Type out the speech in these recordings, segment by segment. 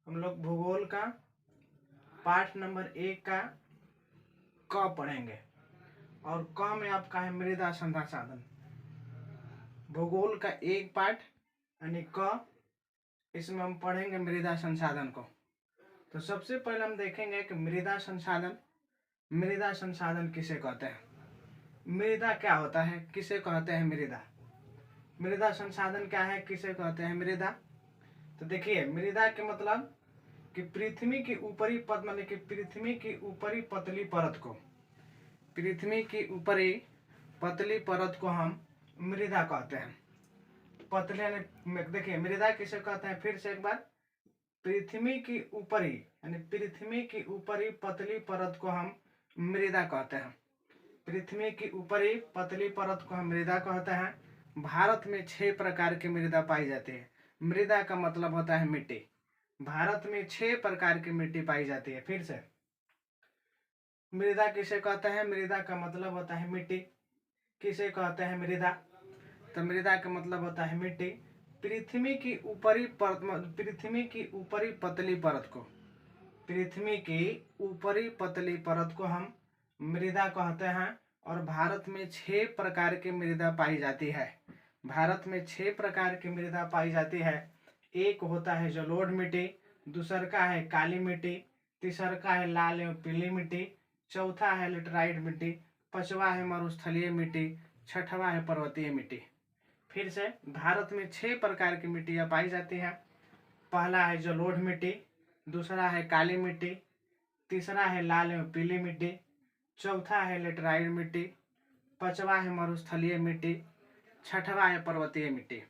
हम लोग भूगोल का पाठ नंबर 1 का क पढ़ेंगे। और क में आपका है मृदा संसाधन। भूगोल का एक पाठ यानी क, इसमें हम पढ़ेंगे मृदा संसाधन को। तो सबसे पहले हम देखेंगे कि मृदा संसाधन किसे कहते हैं, मृदा क्या होता है, किसे कहते हैं मृदा, मृदा संसाधन क्या है, किसे कहते हैं मृदा। तो देखिए, मृदा के मतलब कि पृथ्वी की ऊपरी पद माने कि पृथ्वी की ऊपरी पतली परत को, पृथ्वी की ऊपरी पतली परत को हम मृदा कहते हैं। पतले यानी देखिए मृदा किसे कहते हैं, फिर से एक बार, पृथ्वी की ऊपरी यानी पृथ्वी की ऊपरी पतली परत को हम मृदा कहते हैं। पृथ्वी की ऊपरी पतली परत को हम मृदा कहते हैं। भारत में 6 प्रकार की मृदा पाई जाती है। मृदा का मतलब होता है मिट्टी। भारत में 6 प्रकार की मिट्टी पाई जाती है। फिर से, मृदा किसे कहते हैं, मृदा का मतलब होता है मिट्टी। किसे कहते हैं मृदा, तो मृदा का मतलब होता है मिट्टी। पृथ्वी की ऊपरी परत, पृथ्वी की ऊपरी पतली परत को, पृथ्वी की ऊपरी पतली परत को हम मृदा कहते हैं। और भारत में 6 प्रकार की मृदा पाई जाती है। भारत में 6 प्रकार की मृदा पाई जाती है। एक होता है जलोढ़ मिट्टी, दूसर का है काली मिट्टी, तीसर का है लाल एवं पीली मिट्टी, चौथा है लेटराइट मिट्टी, पांचवा है मरुस्थलीय मिट्टी, छठवा है पर्वतीय मिट्टी। फिर से, भारत में 6 प्रकार की मिट्टियाँ पाई जाती हैं। पहला है जलोढ़ मिट्टी, दूसरा है काली मिट्टी, तीसरा है लाल एवं पीली मिट्टी, चौथा है लेटराइट मिट्टी, पांचवा है मरुस्थलीय मिट्टी, छठवा है पर्वतीय मिट्टी।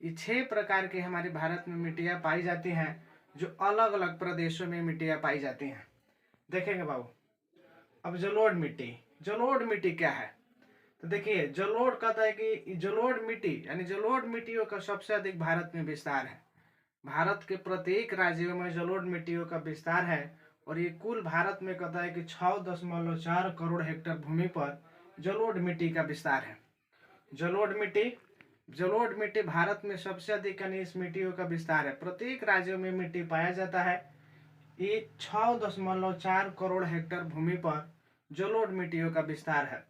ये 6 प्रकार की हमारे भारत में मिट्टियाँ पाई जाती हैं, जो अलग अलग प्रदेशों में मिट्टियाँ पाई जाती हैं। देखेंगे बाबू, अब जलोढ़ मिट्टी, जलोढ़ मिट्टी क्या है, तो देखिए जलोढ़ कहता है कि जलोढ़ मिट्टी यानी जलोढ़ मिट्टियों का सबसे अधिक भारत में विस्तार है। भारत के प्रत्येक राज्यों में जलोढ़ मिट्टियों का विस्तार है। और ये कुल भारत में कहता है कि 6.4 करोड़ हेक्टेयर भूमि पर जलोढ़ मिट्टी का विस्तार है। जलोढ़ मिट्टी भारत में सबसे अधिक यानी इस मिट्टियों का विस्तार है। प्रत्येक राज्यों में मिट्टी पाया जाता है। ये 6.4 करोड़ हेक्टेयर भूमि पर जलोढ़ मिट्टियों का विस्तार है।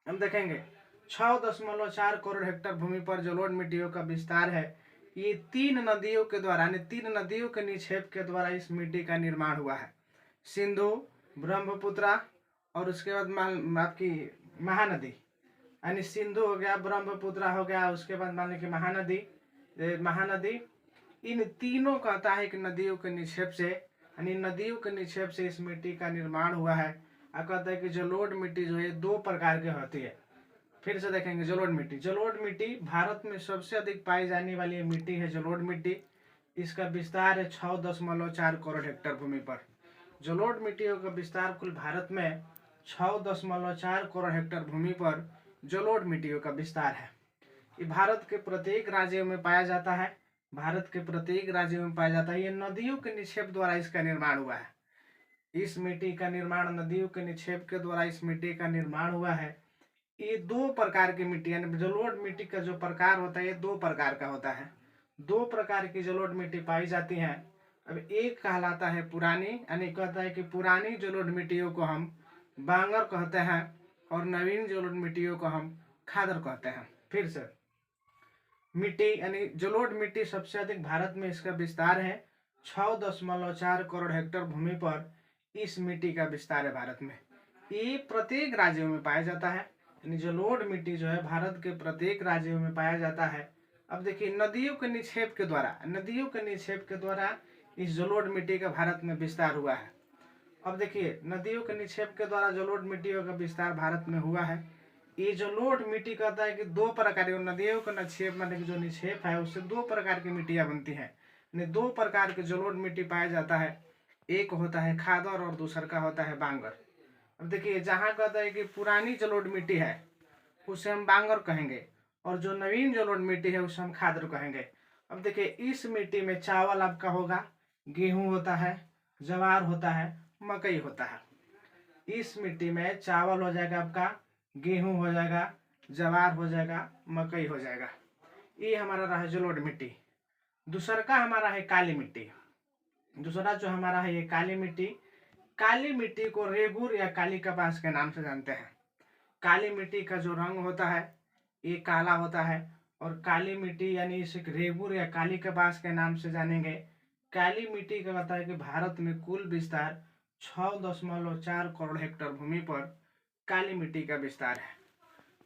हम देखेंगे 6.4 करोड़ हेक्टेयर भूमि पर जलोढ़ मिट्टियों का विस्तार है। ये 3 नदियों के द्वारा यानी 3 नदियों के निक्षेप के द्वारा इस मिट्टी का निर्माण हुआ है। सिंधु, ब्रह्मपुत्रा और उसके बाद आपकी महानदी, यानी सिंधु हो गया, ब्रह्मपुत्रा हो गया, उसके बाद मान लीजिए महानदी, इन तीनों कहता है कि नदियों के निक्षेप से, यानी नदियों के निक्षेप से इस मिट्टी का निर्माण हुआ है। और कहता है कि जलोढ़ मिट्टी जो है 2 प्रकार की होती है। फिर से देखेंगे जलोढ़ मिट्टी भारत में सबसे अधिक पाई जाने वाली मिट्टी है जलोढ़ मिट्टी। इसका विस्तार है 6.4 करोड़ हेक्टेयर भूमि पर। जलोढ़ मिट्टियों का विस्तार कुल भारत में 6.4 करोड़ हेक्टेयर भूमि पर जलोढ़ मिट्टियों का विस्तार है। ये भारत के प्रत्येक राज्यों में पाया जाता है। ये नदियों के निक्षेप द्वारा इसका निर्माण हुआ है। इस मिट्टी का निर्माण नदियों के निक्षेप के द्वारा इस मिट्टी का निर्माण हुआ है। ये 2 प्रकार की मिट्टी यानी जलोढ़ मिट्टी का जो प्रकार होता है ये 2 प्रकार का होता है। 2 प्रकार की जलोढ़ मिट्टी पाई जाती है। अब एक कहलाता है पुरानी, यानी कहता है कि पुरानी जलोढ़ मिट्टियों को हम बांगर कहते हैं और नवीन जलोढ़ मिट्टियों को हम खादर कहते हैं। फिर से, मिट्टी यानी जलोढ़ मिट्टी सबसे अधिक भारत में इसका विस्तार है। 6.4 करोड़ हेक्टेयर भूमि पर इस मिट्टी का विस्तार है भारत में। ये प्रत्येक राज्यों में पाया जाता है, यानी जलोढ़ मिट्टी जो है भारत के प्रत्येक राज्यों में पाया जाता है। अब देखिए नदियों के निक्षेप के द्वारा इस जलोढ़ मिट्टी का भारत में विस्तार हुआ है। अब देखिए नदियों के निक्षेप के द्वारा जलोढ़ मिट्टियों का विस्तार भारत में हुआ है। ये जलोढ़ मिट्टी कहता है कि 2 प्रकार की नदियों का निक्षेप मतलब जो निक्षेप है उससे 2 प्रकार की मिट्टियाँ बनती हैं, यानी 2 प्रकार के जलोढ़ मिट्टी पाया जाता है। एक होता है खादर और दूसर का होता है बांगर। अब देखिए जहाँ कहता है कि पुरानी जलोढ़ मिट्टी है उसे हम बांगर कहेंगे और जो नवीन जलोढ़ मिट्टी है उसे हम खादर कहेंगे। अब देखिए इस मिट्टी में चावल आपका होगा, गेहूं होता है, ज्वार होता है, मकई होता है। इस मिट्टी में चावल हो जाएगा आपका, गेहूं हो जाएगा, ज्वार हो जाएगा, मकई हो जाएगा। ये हमारा रहा जलोढ़ मिट्टी। दूसर का हमारा है काली मिट्टी। दूसरा जो हमारा है ये काली मिट्टी। काली मिट्टी को रेगुर या काली कपास के नाम से जानते हैं। काली मिट्टी का जो रंग होता है ये काला होता है, और काली मिट्टी यानी इसे रेगुर या काली कपास के नाम से जानेंगे। काली मिट्टी का कहता है कि भारत में कुल विस्तार 6.4 करोड़ हेक्टेयर भूमि पर काली मिट्टी का विस्तार है।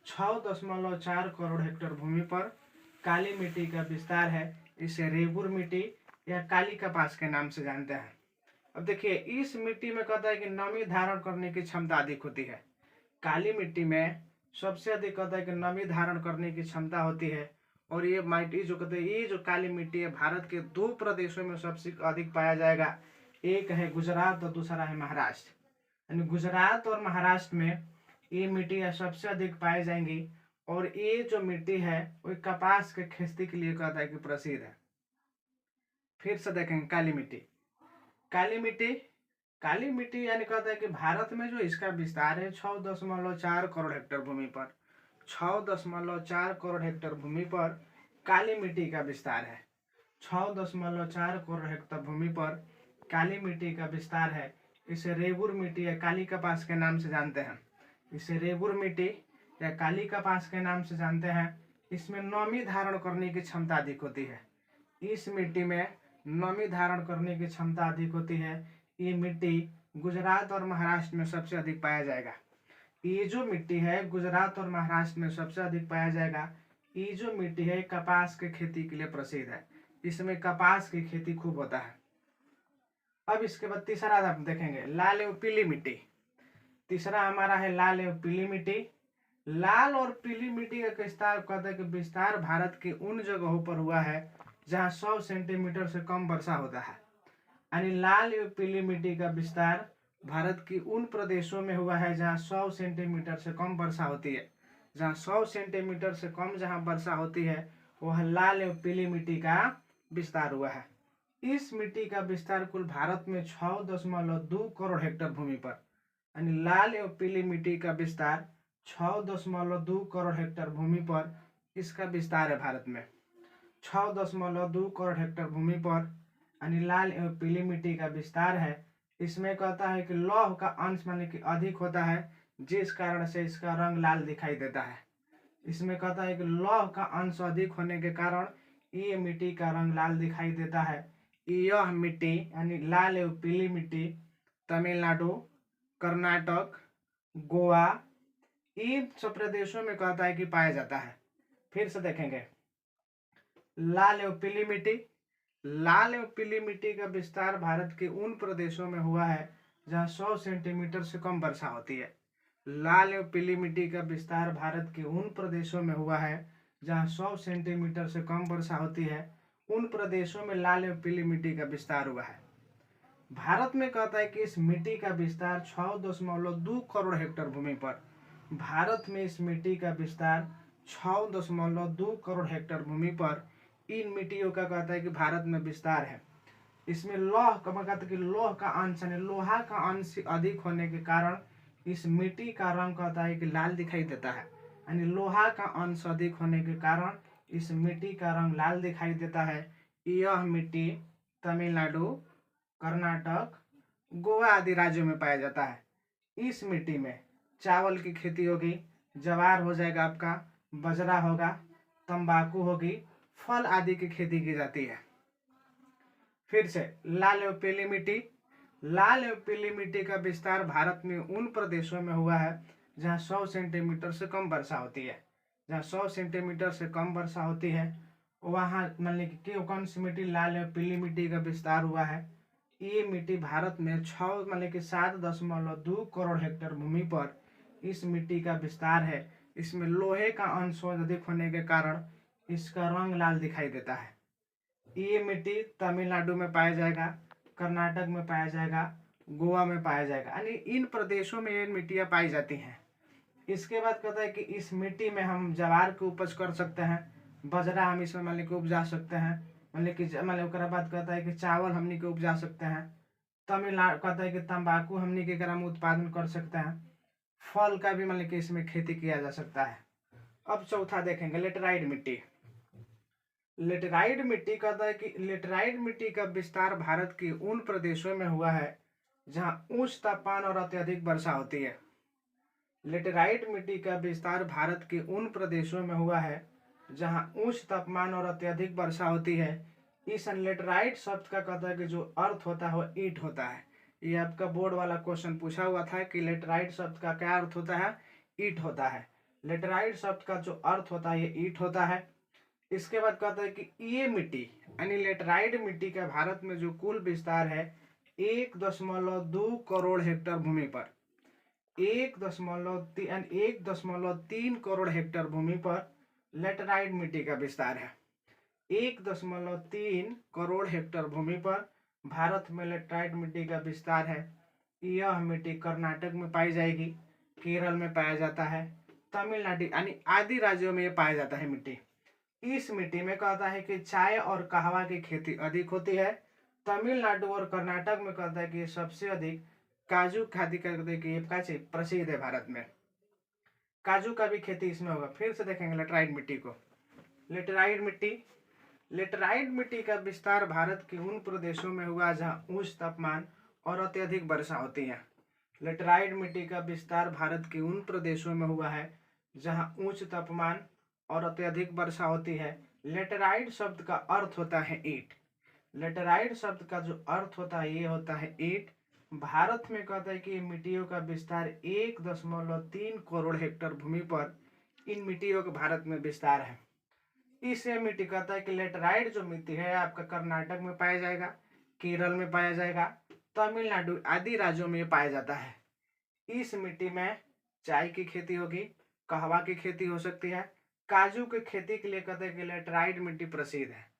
6.4 करोड़ हेक्टेयर भूमि पर काली मिट्टी का विस्तार है। इसे रेगुर मिट्टी या काली कपास के नाम से जानते हैं। अब देखिए इस मिट्टी में कहता है कि नमी धारण करने की क्षमता अधिक होती है। काली मिट्टी में सबसे अधिक कहता है कि नमी धारण करने की क्षमता होती है। और ये मिट्टी जो कहते हैं, ये जो काली मिट्टी है भारत के 2 प्रदेशों में सबसे अधिक पाया जाएगा। एक है गुजरात और दूसरा है महाराष्ट्र। यानी गुजरात और महाराष्ट्र में ये मिट्टियाँ सबसे अधिक पाई जाएंगी। और ये जो मिट्टी है वो कपास के खेती के लिए कहता है कि प्रसिद्ध है। फिर से देखेंगे काली मिट्टी। काली मिट्टी, काली मिट्टी यानी कहता है कि भारत में जो इसका विस्तार है 6.4 करोड़ हेक्टेयर भूमि पर, 6.4 करोड़ हेक्टेयर भूमि पर काली मिट्टी का विस्तार है। 6.4 करोड़ हेक्टेयर भूमि पर काली मिट्टी का विस्तार है। इसे रेगुर मिट्टी या काली कपास के नाम से जानते हैं। इसे रेगुर मिट्टी या काली कपास के नाम से जानते हैं। इसमें नमी धारण करने की क्षमता अधिक होती है। इस मिट्टी में नमी धारण करने की क्षमता अधिक होती है। ये मिट्टी गुजरात और महाराष्ट्र में सबसे अधिक पाया जाएगा। ये जो मिट्टी है गुजरात और महाराष्ट्र में सबसे अधिक पाया जाएगा। ये जो मिट्टी है कपास के खेती के लिए प्रसिद्ध है। इसमें कपास की खेती खूब होता है। अब इसके बाद तीसरा आप देखेंगे लाल एवं पीली मिट्टी। तीसरा हमारा है लाल एवं पीली मिट्टी। लाल और पीली मिट्टी का विस्तार कहते हैं कि विस्तार भारत के उन जगहों पर हुआ है जहां 100 सेंटीमीटर से कम वर्षा होता है। यानी लाल एवं पीली मिट्टी का विस्तार भारत की उन प्रदेशों में हुआ है जहां 100 सेंटीमीटर से कम वर्षा होती है। जहां 100 सेंटीमीटर से कम जहां वर्षा होती है वह लाल एवं पीली मिट्टी का विस्तार हुआ है। इस मिट्टी का विस्तार कुल भारत में 6.2 करोड़ हेक्टेयर भूमि पर, यानी लाल एवं पीली मिट्टी का विस्तार 6.2 करोड़ हेक्टेयर भूमि पर इसका विस्तार है भारत में। 6.2 करोड़ हेक्टेयर भूमि पर यानी लाल एवं पीली मिट्टी का विस्तार है। इसमें कहता है कि लौह का अंश माने कि अधिक होता है, जिस कारण से इसका रंग लाल दिखाई देता है। इसमें कहता है कि लौह का अंश अधिक होने के कारण ये मिट्टी का रंग लाल दिखाई देता है। यह मिट्टी यानी लाल एवं पीली मिट्टी तमिलनाडु, कर्नाटक, गोवा इन सब प्रदेशों में कहता है कि पाया जाता है। फिर से देखेंगे लाल एवं पीली मिट्टी। लाल एवं पीली मिट्टी का विस्तार भारत के उन प्रदेशों में हुआ है जहां 100 सेंटीमीटर से कम वर्षा होती है। लाल एवं पीली मिट्टी का विस्तार भारत के उन प्रदेशों में हुआ है जहां 100 सेंटीमीटर से कम वर्षा होती है। उन प्रदेशों में लाल एवं पीली मिट्टी का विस्तार हुआ है। भारत में कहता है कि इस मिट्टी का विस्तार 6.2 करोड़ हेक्टेयर भूमि पर, भारत में इस मिट्टी का विस्तार 6.2 करोड़ हेक्टेयर भूमि पर इन मिट्टियों का कहता है कि भारत में विस्तार है। इसमें लौह का कहता है कि लौह का अंश यानी लोहा का अंश अधिक होने के कारण इस मिट्टी का रंग कहता है कि लाल दिखाई देता है। यानी लोहा का अंश अधिक होने के कारण इस मिट्टी का रंग लाल दिखाई देता है। यह मिट्टी तमिलनाडु, कर्नाटक, गोवा आदि राज्यों में पाया जाता है। इस मिट्टी में चावल की खेती होगी, ज्वार हो जाएगा आपका, बजरा होगा, तंबाकू होगी, फल आदि की खेती की जाती है। फिर से लाल एवं पीली मिट्टी। लाल एवं पीली मिट्टी का विस्तार भारत में उन प्रदेशों में हुआ है जहां 100 सेंटीमीटर से कम वर्षा होती है। जहां 100 सेंटीमीटर से कम वर्षा होती है वहां मान लीजिए कौन सी मिट्टी, लाल एवं पीली मिट्टी का विस्तार हुआ है। ये मिट्टी भारत में 7.2 करोड़ हेक्टेयर भूमि पर इस मिट्टी का विस्तार है। इसमें लोहे का अंश अधिक होने के कारण इसका रंग लाल दिखाई देता है। ये मिट्टी तमिलनाडु में पाया जाएगा, कर्नाटक में पाया जाएगा, गोवा में पाया जाएगा, यानी इन प्रदेशों में ये मिट्टियाँ पाई जाती हैं। इसके बाद कहता है कि इस मिट्टी में हम ज्वार की उपज कर सकते हैं, बजरा हम इसमें मान लीजिए उपजा सकते हैं, मान लीजिए उसके बाद कहता है कि चावल हमनी के उपजा सकते हैं। तमिलनाडु कहता है कि तंबाकू हमनी के हम उत्पादन कर सकते हैं। फल का भी मान लीजिए इसमें खेती किया जा सकता है। अब चौथा देखेंगे लेटराइट मिट्टी। लेटेराइट मिट्टी कहता है कि लेटेराइट मिट्टी का विस्तार भारत के उन प्रदेशों में हुआ है जहां उच्च तापमान और अत्यधिक वर्षा होती है। लेटेराइट मिट्टी का विस्तार भारत के उन प्रदेशों में हुआ है जहां उच्च तापमान और अत्यधिक वर्षा होती है। इस लेटेराइट शब्द का कहता है कि जो अर्थ होता है वो ईंट होता है। ये आपका बोर्ड वाला क्वेश्चन पूछा हुआ था कि लेटेराइट शब्द का क्या अर्थ होता है, ईंट होता है। लेटेराइट शब्द का जो अर्थ होता है ये ईंट होता है। इसके बाद कहता है कि ये मिट्टी यानी लेटेराइट मिट्टी का भारत में जो कुल विस्तार है 1.2 करोड़ हेक्टेयर भूमि पर 1.3 करोड़ हेक्टेयर भूमि पर लेटेराइट मिट्टी का विस्तार है। 1.3 करोड़ हेक्टेयर भूमि पर भारत में लेटेराइट मिट्टी का विस्तार है। यह मिट्टी कर्नाटक में पाई जाएगी, केरल में पाया जाता है, तमिलनाडु यानी आदि राज्यों में यह पाया जाता है मिट्टी। इस मिट्टी में कहता है कि चाय और कहवा की खेती अधिक होती है। तमिलनाडु और कर्नाटक में कहता है कि सबसे अधिक काजू खेती करने की प्रसिद्ध है भारत में। काजू का भी खेती इसमें होगा। फिर से देखेंगे लेटेराइट मिट्टी को। लेटेराइट मिट्टी का विस्तार भारत के उन प्रदेशों में हुआ जहां उच्च तापमान और अत्यधिक वर्षा होती है। लेटेराइट मिट्टी का विस्तार भारत के उन प्रदेशों में हुआ है जहां उच्च तापमान और अत्यधिक वर्षा होती है। लेटेराइट शब्द का अर्थ होता है ईंट। लेटेराइट शब्द का जो अर्थ होता है ये होता है ईंट। भारत में कहता है कि मिट्टियों का विस्तार 1.3 करोड़ हेक्टेयर भूमि पर इन मिट्टियों का भारत में विस्तार है। इससे मिट्टी कहता है कि लेटेराइट जो मिट्टी है आपका कर्नाटक में पाया जाएगा, केरल में पाया जाएगा, तमिलनाडु आदि राज्यों में पाया जाता है। इस मिट्टी में चाय की खेती होगी, कहवा की खेती हो सकती है। काजू की खेती के लिए कहते हैं कि लेटेराइट मिट्टी प्रसिद्ध है।